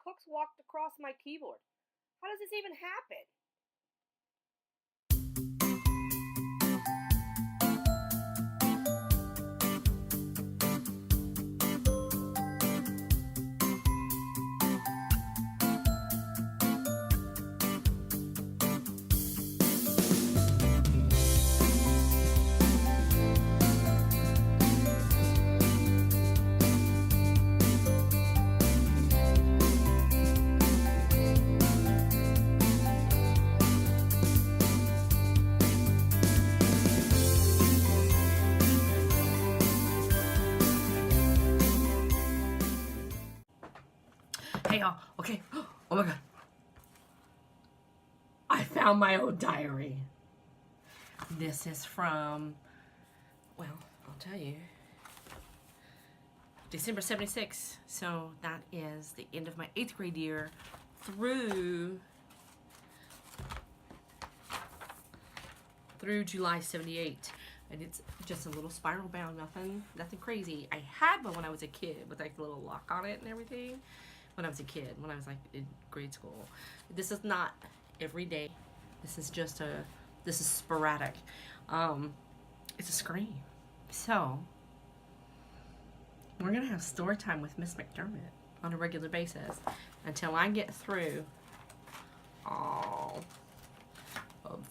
cooks walked across my keyboard. How does this even happen? Hey y'all, okay. Oh my god. I found my old diary. This is from, well, I'll tell you, December 76. So that is the end of my 8th grade year through July 78. And it's just a little spiral bound, nothing crazy. I had one when I was a kid with like the little lock on it and everything. When I was a kid, when I was like in grade school. This is not every day. This is just this is sporadic. It's a scream. So, we're gonna have story time with Miss McDermott on a regular basis until I get through all of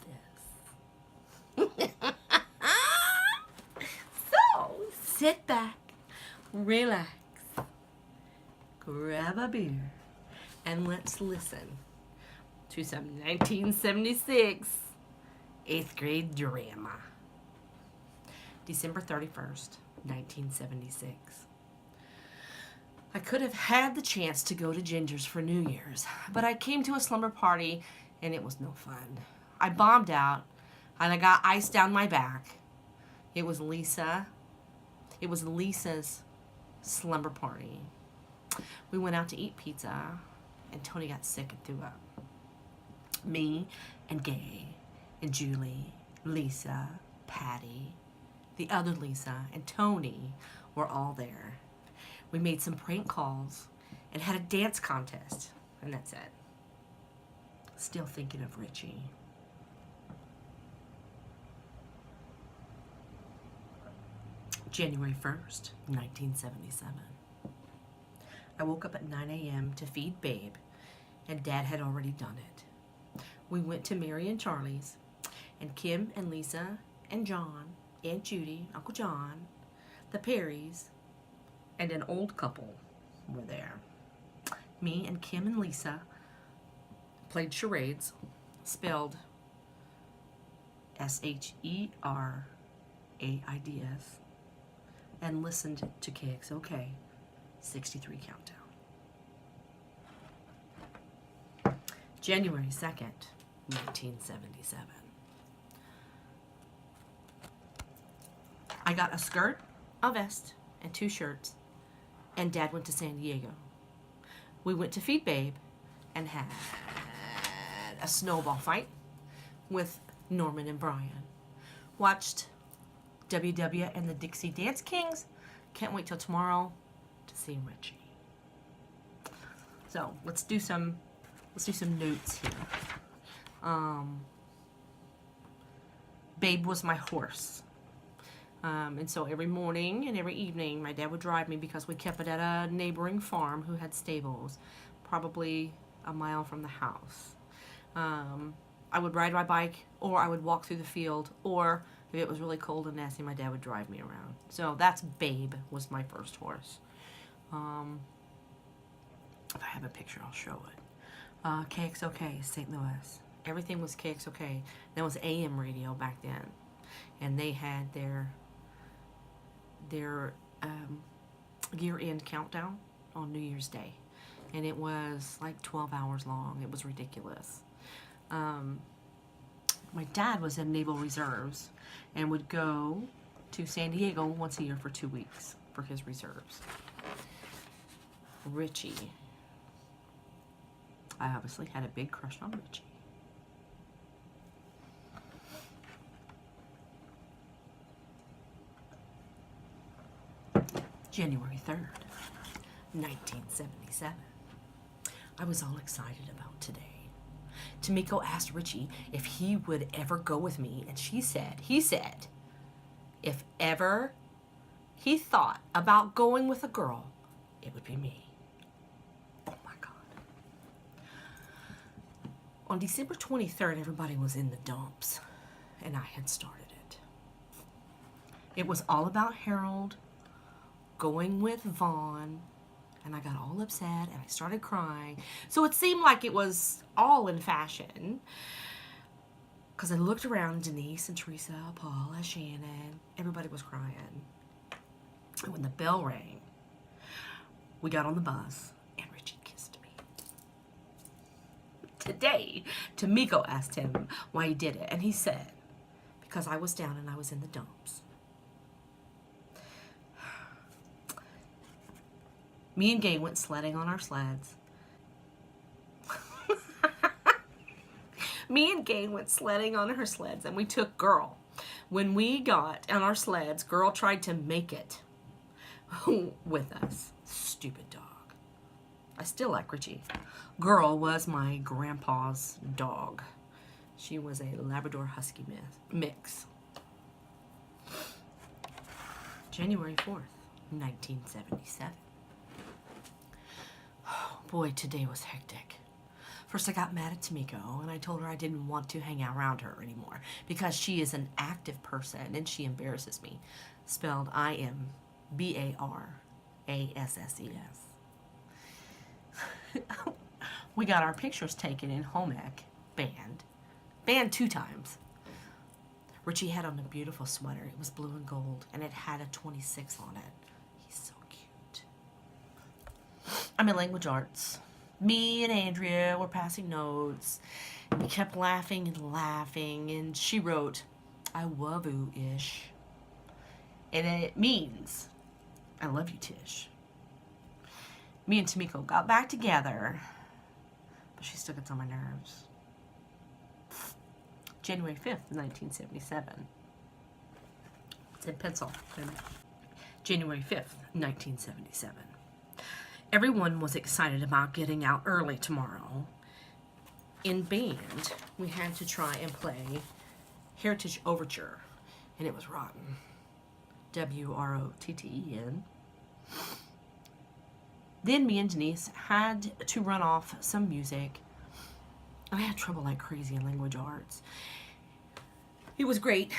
this. So, sit back, relax, grab a beer, and let's listen to some 1976 8th grade drama. December 31st, 1976. I could have had the chance to go to Ginger's for New Year's, but I came to a slumber party and it was no fun. I bombed out and I got ice down my back. It was Lisa's slumber party. We went out to eat pizza, and Tony got sick and threw up. Me and Gay and Julie, Lisa, Patty, the other Lisa, and Tony were all there. We made some prank calls and had a dance contest, and that's it. Still thinking of Richie. January 1st, 1977. I woke up at 9 a.m. to feed Babe, and Dad had already done it. We went to Mary and Charlie's, and Kim and Lisa and John, Aunt Judy, Uncle John, the Perrys, and an old couple were there. Me and Kim and Lisa played charades, spelled SHERAIDS, and listened to KXOK 63 Countdown. January 2nd, 1977. I got a skirt, a vest, and 2 shirts, and Dad went to San Diego. We went to feed Babe and had a snowball fight with Norman and Brian. Watched WW and the Dixie Dance Kings. Can't wait till tomorrow to see Richie. So let's do some notes here. Babe was my horse. And so every morning and every evening, my dad would drive me because we kept it at a neighboring farm who had stables, probably a mile from the house. I would ride my bike, or I would walk through the field, or if it was really cold and nasty, my dad would drive me around. So that's Babe was my first horse. If I have a picture, I'll show it. KXOK, St. Louis. Everything was KXOK. That was AM radio back then. And they had their year-end countdown on New Year's Day. And it was like 12 hours long. It was ridiculous. My dad was in Naval Reserves and would go to San Diego once a year for 2 weeks for his reserves. Richie. I obviously had a big crush on Richie. January 3rd, 1977. I was all excited about today. Tamiko asked Richie if he would ever go with me, and he said, if ever he thought about going with a girl, it would be me. Oh my God. On December 23rd, everybody was in the dumps, and I had started it. It was all about Harold going with Vaughn, and I got all upset, and I started crying. So it seemed like it was all in fashion, because I looked around, Denise and Teresa, Paula, Shannon, everybody was crying. And when the bell rang, we got on the bus, and Richie kissed me. Today, Tamiko asked him why he did it, and he said, because I was down and I was in the dumps. Me and Gay went sledding on our sleds. Me and Gay went sledding on her sleds, and we took Girl. When we got on our sleds, Girl tried to make it with us. Stupid dog. I still like Richie. Girl was my grandpa's dog. She was a Labrador Husky mix. January 4th, 1977. Oh boy, today was hectic. First, I got mad at Tamiko, and I told her I didn't want to hang out around her anymore because she is an active person and she embarrasses me. Spelled IMBARASSES. We got our pictures taken in home ec, banned 2 times. Richie had on a beautiful sweater. It was blue and gold, and it had a 26 on it. He's so cute. I'm in language arts. Me and Andrea were passing notes. We kept laughing and laughing, and she wrote, I love you-ish. And it means, I love you, Tish. Me and Tamiko got back together, but she still gets on my nerves. January 5th, 1977. It's in pencil. January 5th, 1977. Everyone was excited about getting out early tomorrow. In band, we had to try and play Heritage Overture, and it was rotten. WROTTEN. Then me and Denise had to run off some music. I had trouble like crazy in language arts. It was great.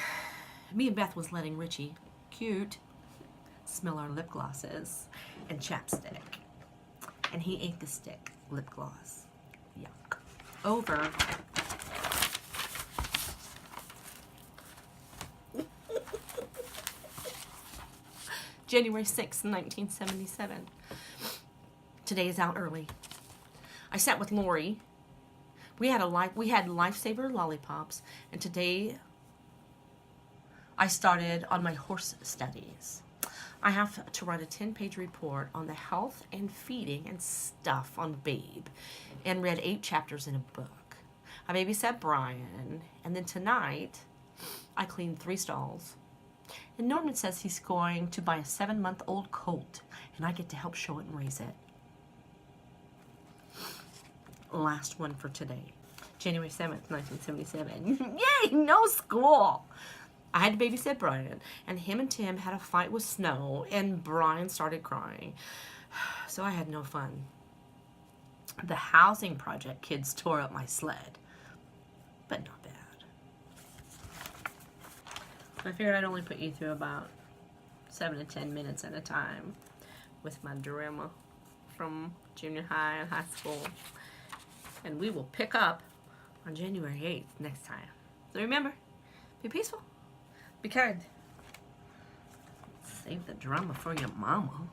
Me and Beth was letting Richie, cute, smell our lip glosses and chapstick. And he ate the stick, lip gloss. Yuck. Over. January 6th, 1977. Today is out early. I sat with Lori. We had Lifesaver lollipops, and today I started on my horse studies. I have to write a 10-page report on the health and feeding and stuff on Babe, and read 8 chapters in a book. I babysat Brian, and then tonight I cleaned 3 stalls. And Norman says he's going to buy a 7-month-old colt, and I get to help show it and raise it. Last one for today. January 7th, 1977. Yay, no school! I had to babysit Brian, and him and Tim had a fight with Snow, and Brian started crying. So I had no fun. The housing project kids tore up my sled, but not bad. I figured I'd only put you through about 7 to 10 minutes at a time with my drama from junior high and high school. And we will pick up on January 8th next time. So remember, be peaceful. Be kind. Save the drama for your mama.